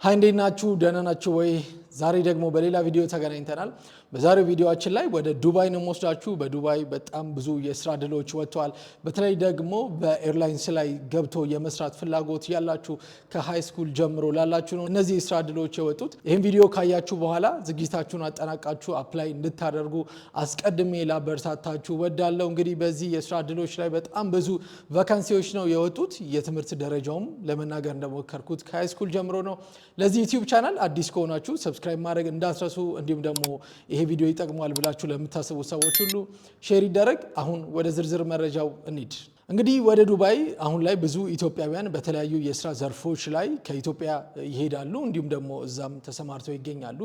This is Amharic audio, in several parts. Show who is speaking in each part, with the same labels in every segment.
Speaker 1: ሃይ እንዴት ናችሁ? ደህና ናችሁ ወይ? ዛሬ ደግሞ በሌላ ቪዲዮ ተገናኝተናል። በዛሬው ቪዲዮአችን ላይ ወደ ዱባይ ነው የምወስዳችሁ። በዱባይ በጣም ብዙ የስራ እድሎች ወጥተዋል። በተለይ ደግሞ በኤርላይንስ ላይ ገብቶ የመስራት ፍላጎት ያላችሁ ከሃይ ስኩል ጀምሮ ላላችሁ ነው እነዚህ የስራ እድሎች የወጡት። ይህን ቪዲዮ ካያችሁ በኋላ ዝግጅታችሁን አጠናቃችሁ አፕላይ እንድታደርጉ አስቀድሜ ላበረታታችሁ ወዳለው። እንግዲህ በዚህ የስራ እድሎች ላይ በጣም ብዙ ቫካንሲዎች ነው የወጡት። የትምህርት ደረጃውም ለመናገር እንደሞከርኩት ከሃይ ስኩል ጀምሮ ነው። ለዚህ ዩቲዩብ ቻናል አዲስ ከሆናችሁ ሰብስክራይብ ማድረግ እንዳትረሱ። እንዲሁም ደግሞ ይሄ ቪዲዮ ይጠቅማል ብላችሁ ለምታስቡ ሰዎች ሁሉ ሼር ይደረግ። አሁን ወደ ዝርዝር መረጃው እንሂድ። እንግዲህ ወደ ዱባይ አሁን ላይ ብዙ ኢትዮጵያውያን በተለያዩ የስራ ዘርፎች ላይ ከኢትዮጵያ ይሄዳሉ። እንዲሁም ደግሞ እዛም ተሰማርተው ይገኛሉ።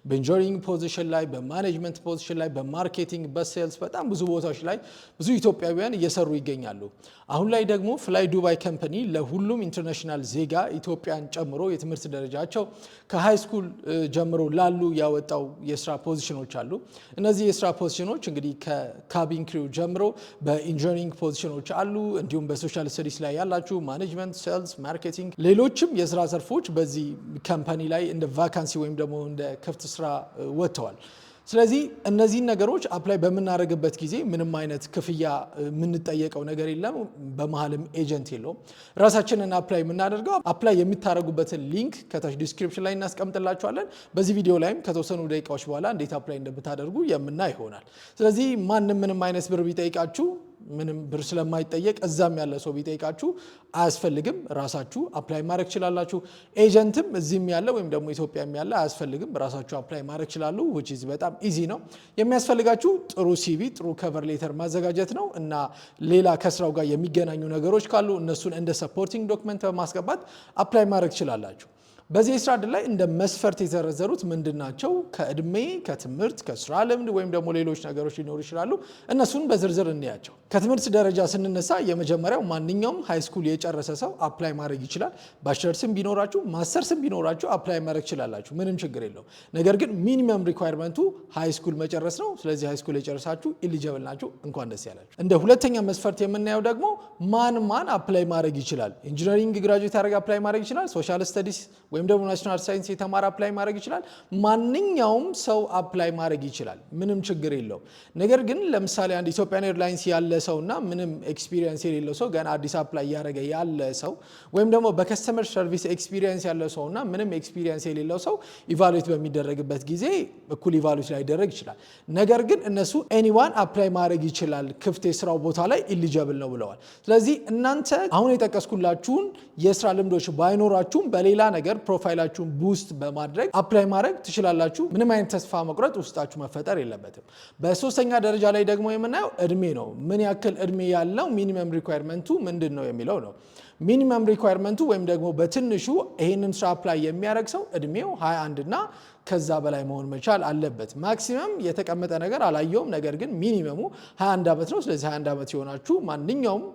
Speaker 1: በኢንጂነሪንግ ፖዚሽን ላይ፣ በማኔጅመንት ፖዚሽን ላይ፣ በማርኬቲንግ፣ በሴልስ በጣም ብዙ ቦታዎች ላይ ብዙ ኢትዮጵያውያን እየሰሩ ይገኛሉ። አሁን ላይ ደግሞ ፍላይ ዱባይ ካምፓኒ ለሁሉም ኢንተርናሽናል ዜጋ ኢትዮጵያን ጨምሮ የትምህርት ደረጃቸው ከሃይ ስኩል ጀምሮ ላሉ ያወጣው የስራ ፖዚሽኖች አሉ። እነዚህ የስራ ፖዚሽኖች እንግዲህ ከካቢን ክሪው ጀምሮ በኢንጂነሪንግ ፖዚሽኖች አሉ። እንዲሁም በሶሻል ስተዲስ ላይ ያላችሁ ማኔጅመንት፣ ሴልስ፣ ማርኬቲንግ ሌሎችም የስራ ዘርፎች በዚህ ካምፓኒ ላይ እንደ ቫካንሲ ወይም ደግሞ እንደ ክፍት ስራ ወጥተዋል። ስለዚህ እነዚህን ነገሮች አፕላይ በምናደርግበት ጊዜ ምንም አይነት ክፍያ የምንጠየቀው ነገር የለም። በመሀልም ኤጀንት የለውም። ራሳችንን አፕላይ የምናደርገው አፕላይ የሚታደርጉበትን ሊንክ ከታች ዲስክሪፕሽን ላይ እናስቀምጥላችኋለን። በዚህ ቪዲዮ ላይም ከተወሰኑ ደቂቃዎች በኋላ እንዴት አፕላይ እንደምታደርጉ የምናይ ይሆናል። ስለዚህ ማንም ምንም አይነት ብር ቢጠይቃችሁ ምንም ብር ስለማይጠየቅ እዛም ያለ ሰው ቢጠይቃችሁ አያስፈልግም። ራሳችሁ አፕላይ ማድረግ ይችላላችሁ። ኤጀንትም እዚህም ያለ ወይም ደግሞ ኢትዮጵያም ያለ አያስፈልግም። ራሳችሁ አፕላይ ማድረግ ይችላሉ። which is በጣም ኢዚ ነው። የሚያስፈልጋችሁ ጥሩ ሲቪ፣ ጥሩ ከቨር ሌተር ማዘጋጀት ነው እና ሌላ ከስራው ጋር የሚገናኙ ነገሮች ካሉ እነሱን እንደ ሰፖርቲንግ ዶክመንት በማስገባት አፕላይ ማድረግ ይችላላችሁ። በዚህ የስራ ዕድል ላይ እንደ መስፈርት የተዘረዘሩት ምንድናቸው? ከእድሜ፣ ከትምህርት፣ ከስራ ልምድ ወይም ደግሞ ሌሎች ነገሮች ሊኖሩ ይችላሉ። እነሱን በዝርዝር እንያቸው። ከትምህርት ደረጃ ስንነሳ የመጀመሪያው ማንኛውም ሃይ ስኩል የጨረሰ ሰው አፕላይ ማድረግ ይችላል። ባችለርስም ቢኖራችሁ ማስተርስም ቢኖራችሁ አፕላይ ማድረግ ይችላላችሁ። ምንም ችግር የለው። ነገር ግን ሚኒመም ሪኳየርመንቱ ሃይ ስኩል መጨረስ ነው። ስለዚህ ሃይ ስኩል የጨረሳችሁ ኢሊጂብል ናችሁ፣ እንኳን ደስ ያላችሁ። እንደ ሁለተኛ መስፈርት የምናየው ደግሞ ማን አፕላይ ማድረግ ይችላል? ኢንጂነሪንግ ግራጁዌት ያደረገ አፕላይ ማድረግ ይችላል። ሶሻል ስተዲስ ወይም ደግሞ ናሽናል ሳይንስ የተማረ አፕላይ ማድረግ ይችላል። ማንኛውም ሰው አፕላይ ማድረግ ይችላል። ምንም ችግር የለው። ነገር ግን ለምሳሌ አንድ ኢትዮጵያን ኤርላይንስ ያለ ሰውና ምንም ኤክስፒሪየንስ የሌለው ሰው ገና አዲስ አፕላይ ያደረገ ያለ ሰው ወይም ደግሞ በከስተመር ሰርቪስ ኤክስፒሪየንስ ያለ ሰውና ምንም ኤክስፒሪየንስ የሌለው ሰው ኢቫሉዌት በሚደረግበት ጊዜ እኩል ኢቫሉዌት ላይደረግ ይችላል። ነገር ግን እነሱ ኤኒዋን አፕላይ ማድረግ ይችላል ክፍት የስራው ቦታ ላይ ኢሊጂብል ነው ብለዋል። ስለዚህ እናንተ አሁን የጠቀስኩላችሁን የስራ ልምዶች ባይኖራችሁም በሌላ ነገር ፕሮፋይላችሁን ቡስት በማድረግ አፕላይ ማድረግ ትችላላችሁ። ምንም አይነት ተስፋ መቁረጥ ውስጣችሁ መፈጠር የለበትም። በሶስተኛ ደረጃ ላይ ደግሞ የምናየው እድሜ ነው። ምን ያክል እድሜ ያለው ሚኒመም ሪኳየርመንቱ ምንድን ነው የሚለው ነው። ሚኒመም ሪኳየርመንቱ ወይም ደግሞ በትንሹ ይህንን ስራ አፕላይ የሚያደርግ ሰው እድሜው 21 እና ከዛ በላይ መሆን መቻል አለበት። ማክሲመም የተቀመጠ ነገር አላየውም። ነገር ግን ሚኒመሙ 21 ዓመት ነው። ስለዚህ 21 ዓመት የሆናችሁ ማንኛውም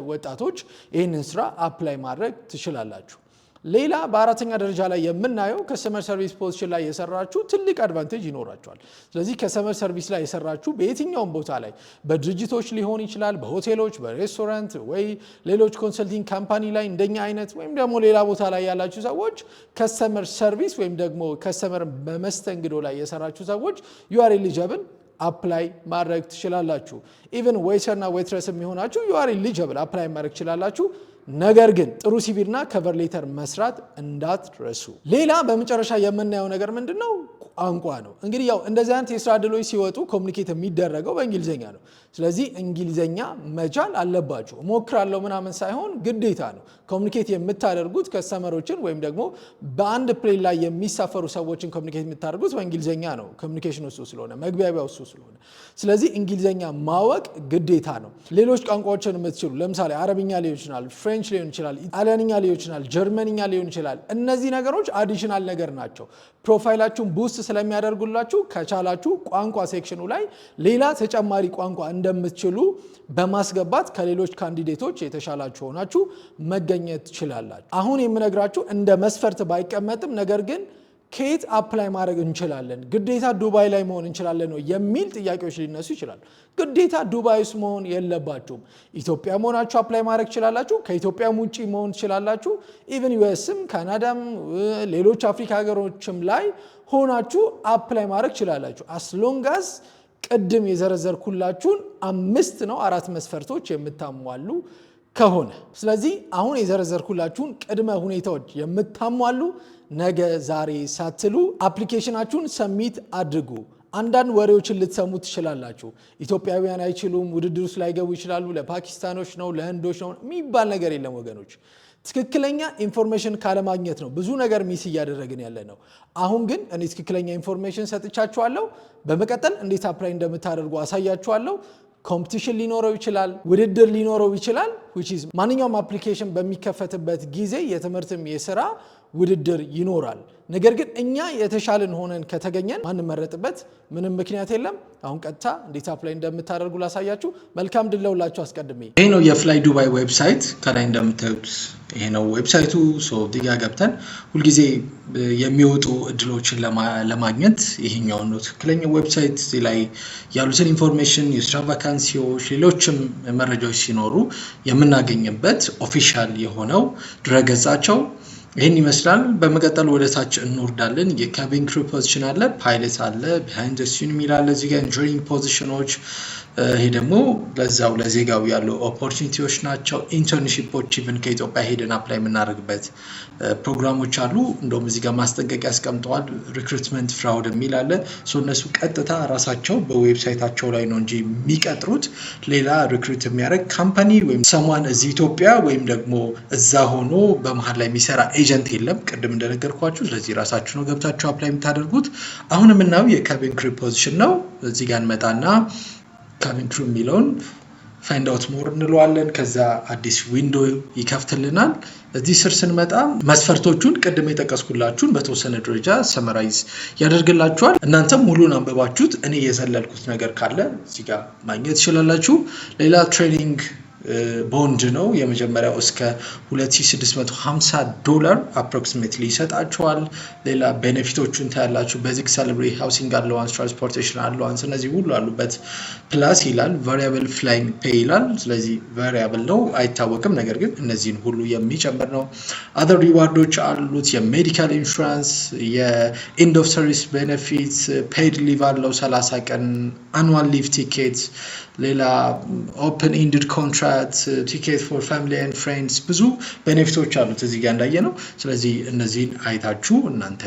Speaker 1: ወጣቶች ይህንን ስራ አፕላይ ማድረግ ትችላላችሁ። ሌላ በአራተኛ ደረጃ ላይ የምናየው ከስተመር ሰርቪስ ፖዚሽን ላይ የሰራችሁ ትልቅ አድቫንቴጅ ይኖራችኋል። ስለዚህ ከስተመር ሰርቪስ ላይ የሰራችሁ በየትኛውም ቦታ ላይ በድርጅቶች ሊሆን ይችላል፣ በሆቴሎች፣ በሬስቶራንት ወይ ሌሎች ኮንሰልቲንግ ካምፓኒ ላይ እንደኛ አይነት ወይም ደግሞ ሌላ ቦታ ላይ ያላችሁ ሰዎች ከስተመር ሰርቪስ ወይም ደግሞ ከስተመር በመስተንግዶ ላይ የሰራችሁ ሰዎች ዩ አር ኤሊጂብል አፕላይ ማድረግ ትችላላችሁ። ኢቨን ዌይተርና ዌይትረስ የሚሆናችሁ ዩ አር ኤሊጂብል አፕላይ ማድረግ ትችላላችሁ። ነገር ግን ጥሩ ሲቪና ከቨር ሌተር መስራት እንዳትረሱ። ሌላ በመጨረሻ የምናየው ነገር ምንድነው? ቋንቋ ነው። እንግዲህ ያው እንደዚህ አይነት የስራ ዕድሎች ሲወጡ ኮሚኒኬት የሚደረገው በእንግሊዝኛ ነው። ስለዚህ እንግሊዝኛ መቻል አለባችሁ። እሞክራለሁ ምናምን ሳይሆን ግዴታ ነው። ኮሚኒኬት የምታደርጉት ከስተመሮችን ወይም ደግሞ በአንድ ፕሌን ላይ የሚሳፈሩ ሰዎችን ኮሚኒኬት የምታደርጉት በእንግሊዝኛ ነው። ኮሚኒኬሽን እሱ ስለሆነ መግቢያው እሱ ስለሆነ ስለዚህ እንግሊዝኛ ማወቅ ግዴታ ነው። ሌሎች ቋንቋዎችን የምትችሉ ለምሳሌ አረብኛ ሊሆን ይችላል፣ ፍሬንች ሊሆን ይችላል፣ ጣሊያንኛ ሊሆን ይችላል፣ ጀርመንኛ ሊሆን ይችላል። እነዚህ ነገሮች አዲሽናል ነገር ናቸው። ፕሮፋይላችሁን ቡስት ስለሚያደርጉላችሁ ከቻላችሁ ቋንቋ ሴክሽኑ ላይ ሌላ ተጨማሪ ቋንቋ እንደምትችሉ በማስገባት ከሌሎች ካንዲዴቶች የተሻላችሁ ሆናችሁ መገኘት ትችላላችሁ። አሁን የምነግራችሁ እንደ መስፈርት ባይቀመጥም ነገር ግን ከየት አፕላይ ማድረግ እንችላለን? ግዴታ ዱባይ ላይ መሆን እንችላለን ነው የሚል ጥያቄዎች ሊነሱ ይችላሉ። ግዴታ ዱባይ ውስጥ መሆን የለባችሁም። ኢትዮጵያ መሆናችሁ አፕላይ ማድረግ ትችላላችሁ። ከኢትዮጵያም ውጪ መሆን ትችላላችሁ። ኢቭን ዩኤስም ካናዳም ሌሎች አፍሪካ ሀገሮችም ላይ ሆናችሁ አፕላይ ማድረግ ትችላላችሁ። አስሎንጋስ ቅድም የዘረዘርኩላችሁን 5 ነው 4 መስፈርቶች የምታሟሉ ከሆነ። ስለዚህ አሁን የዘረዘርኩላችሁን ቅድመ ሁኔታዎች የምታሟሉ ነገ ዛሬ ሳትሉ አፕሊኬሽናችሁን ሰሚት አድርጉ። አንዳንድ ወሬዎችን ልትሰሙ ትችላላችሁ። ኢትዮጵያውያን አይችሉም፣ ውድድር ውስጥ ላይገቡ ይችላሉ፣ ለፓኪስታኖች ነው ለህንዶች ነው የሚባል ነገር የለም ወገኖች። ትክክለኛ ኢንፎርሜሽን ካለማግኘት ነው ብዙ ነገር ሚስ እያደረግን ያለ ነው። አሁን ግን እኔ ትክክለኛ ኢንፎርሜሽን ሰጥቻችኋለሁ። በመቀጠል እንዴት አፕላይ እንደምታደርጉ አሳያችኋለሁ። ኮምፒቲሽን ሊኖረው ይችላል፣ ውድድር ሊኖረው ይችላል። ማንኛውም አፕሊኬሽን በሚከፈትበት ጊዜ የትምህርትም የስራ ውድድር ይኖራል። ነገር ግን እኛ የተሻለን ሆነን ከተገኘን ማንመረጥበት ምንም ምክንያት የለም። አሁን ቀጥታ እንዴት አፕላይ እንደምታደርጉ ላሳያችሁ። መልካም ድል ለሁላችሁ። አስቀድሜ
Speaker 2: ይሄ ነው የፍላይ ዱባይ ዌብሳይት። ከላይ እንደምታዩት ይሄ ነው ዌብሳይቱ። ዲጋ ገብተን ሁልጊዜ የሚወጡ እድሎችን ለማግኘት ይሄኛው ነው ትክክለኛ ዌብሳይት። እዚህ ላይ ያሉትን ኢንፎርሜሽን፣ የስራ ቫካንሲዎች፣ ሌሎችም መረጃዎች ሲኖሩ የምናገኝበት ኦፊሻል የሆነው ድረገጻቸው ይህን ይመስላል። በመቀጠል ወደ ታች እንወርዳለን። የካቢን ክሩ ፖዚሽን አለ፣ ፓይለት አለ፣ ቢሃይንድ ዘ ሲን የሚል አለ። እዚህ ጋር ኢንጂነሪንግ ፖዚሽኖች፣ ይሄ ደግሞ ለዛው ለዜጋው ያሉ ኦፖርቹኒቲዎች ናቸው። ኢንተርንሺፖች ኢቭን ከኢትዮጵያ ሄደን አፕላይ የምናደርግበት ፕሮግራሞች አሉ። እንደውም እዚህ ጋር ማስጠንቀቂያ ያስቀምጠዋል። ሪክሩትመንት ፍራውድ የሚል አለ። እነሱ ቀጥታ ራሳቸው በዌብሳይታቸው ላይ ነው እንጂ የሚቀጥሩት ሌላ ሪክሩት የሚያደርግ ካምፓኒ ወይም ሰሟን እዚህ ኢትዮጵያ ወይም ደግሞ እዛ ሆኖ በመሀል ላይ የሚሰራ ኤጀንት የለም፣ ቅድም እንደነገርኳችሁ። ስለዚህ ራሳችሁ ነው ገብታችሁ አፕላይ የምታደርጉት። አሁን የምናየው የካቢን ክሩ ፖዚሽን ነው። እዚህ ጋር እንመጣና ካቢን ክሩ የሚለውን ፋይንድ አውት ሞር እንለዋለን። ከዛ አዲስ ዊንዶ ይከፍትልናል። እዚህ ስር ስንመጣ መስፈርቶቹን ቅድም የጠቀስኩላችሁን በተወሰነ ደረጃ ሰመራይዝ ያደርግላችኋል። እናንተም ሙሉን አንብባችሁት እኔ የዘለልኩት ነገር ካለ እዚህ ጋር ማግኘት ትችላላችሁ። ሌላ ትሬኒንግ ቦንድ ነው። የመጀመሪያው እስከ $2650 አፕሮክሲሜትሊ ይሰጣችኋል። ሌላ ቤኔፊቶቹን ታያላችሁ። ቤዚክ ሳላሪ፣ ሃውሲንግ አላዋንስ፣ ትራንስፖርቴሽን አላዋንስ እነዚህ ሁሉ አሉበት። ፕላስ ይላል ቫሪያብል ፍላይንግ ፔይ ይላል። ስለዚህ ቫሪያብል ነው አይታወቅም፣ ነገር ግን እነዚህን ሁሉ የሚጨምር ነው። አዘር ሪዋርዶች አሉት። የሜዲካል ኢንሹራንስ፣ የኢንድ ኦፍ ሰርቪስ ቤኔፊት፣ ፔይድ ሊቭ አለው 30 ቀን፣ አኑዋል ሊቭ ቲኬት፣ ሌላ ኦፕን ኢንድድ ኮንትራክት፣ ቲኬት ፎር ፋሚሊ ኤንድ ፍሬንድስ ብዙ ቤኔፊቶች አሉት እዚህ ጋር እንዳየ ነው። ስለዚህ እነዚህን አይታችሁ እናንተ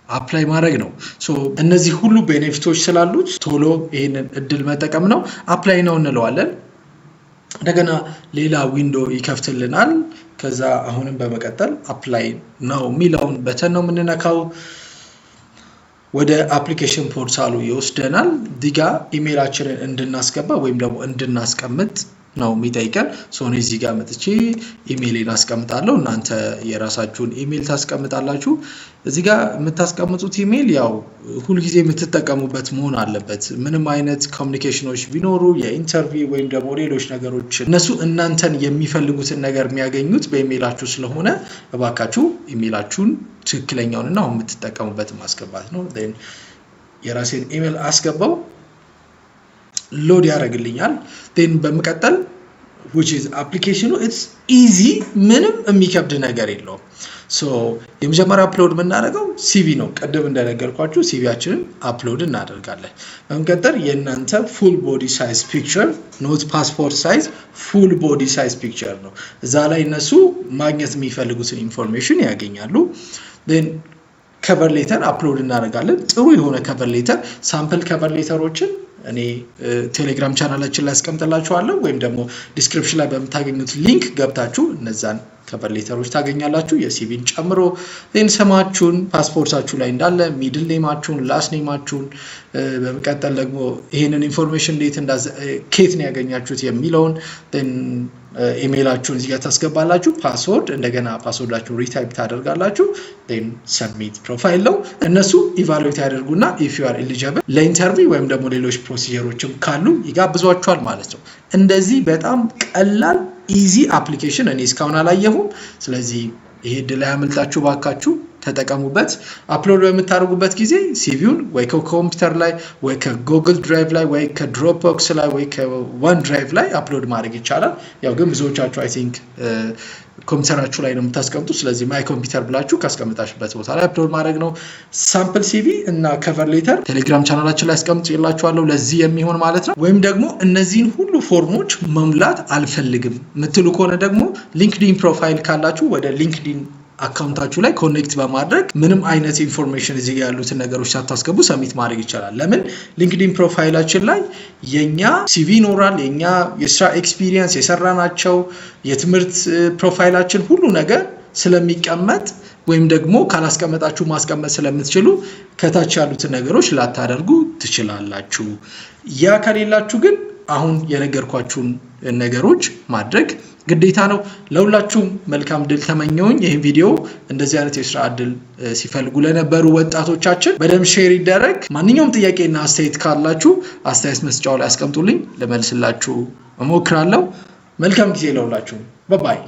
Speaker 2: አፕላይ ማድረግ ነው። እነዚህ ሁሉ ቤኔፊቶች ስላሉት ቶሎ ይህንን እድል መጠቀም ነው። አፕላይ ነው እንለዋለን። እንደገና ሌላ ዊንዶ ይከፍትልናል። ከዛ አሁንም በመቀጠል አፕላይ ነው የሚለውን በተን ነው የምንነካው። ወደ አፕሊኬሽን ፖርታሉ ይወስደናል። ዲጋ ኢሜይላችንን እንድናስገባ ወይም ደግሞ እንድናስቀምጥ ነው የሚጠይቀን። እኔ እዚህ ጋር መጥቼ ኢሜይሌን አስቀምጣለሁ። እናንተ የራሳችሁን ኢሜይል ታስቀምጣላችሁ። እዚህ ጋር የምታስቀምጡት ኢሜይል ያው ሁልጊዜ የምትጠቀሙበት መሆን አለበት። ምንም አይነት ኮሚኒኬሽኖች ቢኖሩ የኢንተርቪው ወይም ደግሞ ሌሎች ነገሮች እነሱ እናንተን የሚፈልጉትን ነገር የሚያገኙት በኢሜይላችሁ ስለሆነ እባካችሁ ኢሜይላችሁን ትክክለኛውንና አሁን የምትጠቀሙበት ማስገባት ነው። የራሴን ኢሜይል አስገባው፣ ሎድ ያደርግልኛል። በመቀጠል which is application it's easy ምንም የሚከብድ ነገር የለውም። የመጀመሪያ አፕሎድ የምናደርገው ሲቪ ነው። ቀደም እንደነገርኳችሁ ሲቪያችንን አፕሎድ እናደርጋለን። በመቀጠል የእናንተ ፉል ቦዲ ሳይዝ ፒክቸር ኖት ፓስፖርት ሳይዝ ፉል ቦዲ ሳይዝ ፒክቸር ነው። እዛ ላይ እነሱ ማግኘት የሚፈልጉትን ኢንፎርሜሽን ያገኛሉ። ከቨር ሌተር አፕሎድ እናደርጋለን። ጥሩ የሆነ ከቨር ሌተር ሳምፕል ከቨር ሌተሮችን እኔ ቴሌግራም ቻናላችን ላይ አስቀምጥላችኋለሁ ወይም ደግሞ ዲስክሪፕሽን ላይ በምታገኙት ሊንክ ገብታችሁ እነዛን ከቨር ሌተሮች ታገኛላችሁ፣ የሲቪን ጨምሮ። ስማችሁን ፓስፖርታችሁ ላይ እንዳለ ሚድል ኔማችሁን፣ ላስት ኔማችሁን፣ በመቀጠል ደግሞ ይሄንን ኢንፎርሜሽን ከየት ነው ያገኛችሁት የሚለውን ኢሜይላችሁን እዚህ ጋር ታስገባላችሁ። ፓስወርድ እንደገና ፓስወርዳችሁን ሪታይፕ ታደርጋላችሁ። ሰብሚት ፕሮፋይል ነው። እነሱ ኢቫሉዌት ያደርጉና ኢፍ ዩ አር ኤሊጂብል ለኢንተርቪው ወይም ደግሞ ሌሎች ፕሮሲጀሮችም ካሉ ይጋብዟችኋል ማለት ነው። እንደዚህ በጣም ቀላል ኢዚ አፕሊኬሽን እኔ እስካሁን አላየሁም። ስለዚህ ይሄ እድል ያመልጣችሁ ባካችሁ፣ ተጠቀሙበት። አፕሎድ በምታደርጉበት ጊዜ ሲቪውን ወይ ከኮምፒውተር ላይ ወይ ከጉግል ድራይቭ ላይ ወይ ከድሮፕቦክስ ላይ ወይ ከዋን ድራይቭ ላይ አፕሎድ ማድረግ ይቻላል። ያው ግን ብዙዎቻችሁ አይ ቲንክ ኮምፒውተራችሁ ላይ ነው የምታስቀምጡ። ስለዚህ ማይ ኮምፒውተር ብላችሁ ካስቀምጣችሁበት ቦታ ላይ አፕሎድ ማድረግ ነው። ሳምፕል ሲቪ እና ከቨር ሌተር ቴሌግራም ቻናላችን ላይ አስቀምጬላችኋለሁ ለዚህ የሚሆን ማለት ነው። ወይም ደግሞ እነዚህን ሁሉ ፎርሞች መሙላት አልፈልግም የምትሉ ከሆነ ደግሞ ሊንክዲን ፕሮፋይል ካላችሁ ወደ ሊንክዲን አካውንታችሁ ላይ ኮኔክት በማድረግ ምንም አይነት ኢንፎርሜሽን እዚህ ያሉትን ነገሮች ሳታስገቡ ሰሚት ማድረግ ይቻላል። ለምን ሊንክዲን ፕሮፋይላችን ላይ የኛ ሲቪ ይኖራል፣ የኛ የስራ ኤክስፒሪየንስ የሰራናቸው የትምህርት ፕሮፋይላችን ሁሉ ነገር ስለሚቀመጥ ወይም ደግሞ ካላስቀመጣችሁ ማስቀመጥ ስለምትችሉ ከታች ያሉትን ነገሮች ላታደርጉ ትችላላችሁ። ያ ከሌላችሁ ግን አሁን የነገርኳችሁን ነገሮች ማድረግ ግዴታ ነው። ለሁላችሁም መልካም ድል ተመኘውኝ። ይህን ቪዲዮ እንደዚህ አይነት የስራ እድል ሲፈልጉ ለነበሩ ወጣቶቻችን በደንብ ሼር ይደረግ። ማንኛውም ጥያቄና አስተያየት ካላችሁ አስተያየት መስጫው ላይ አስቀምጡልኝ፣ ለመልስላችሁ እሞክራለሁ። መልካም ጊዜ ለሁላችሁም። ባይ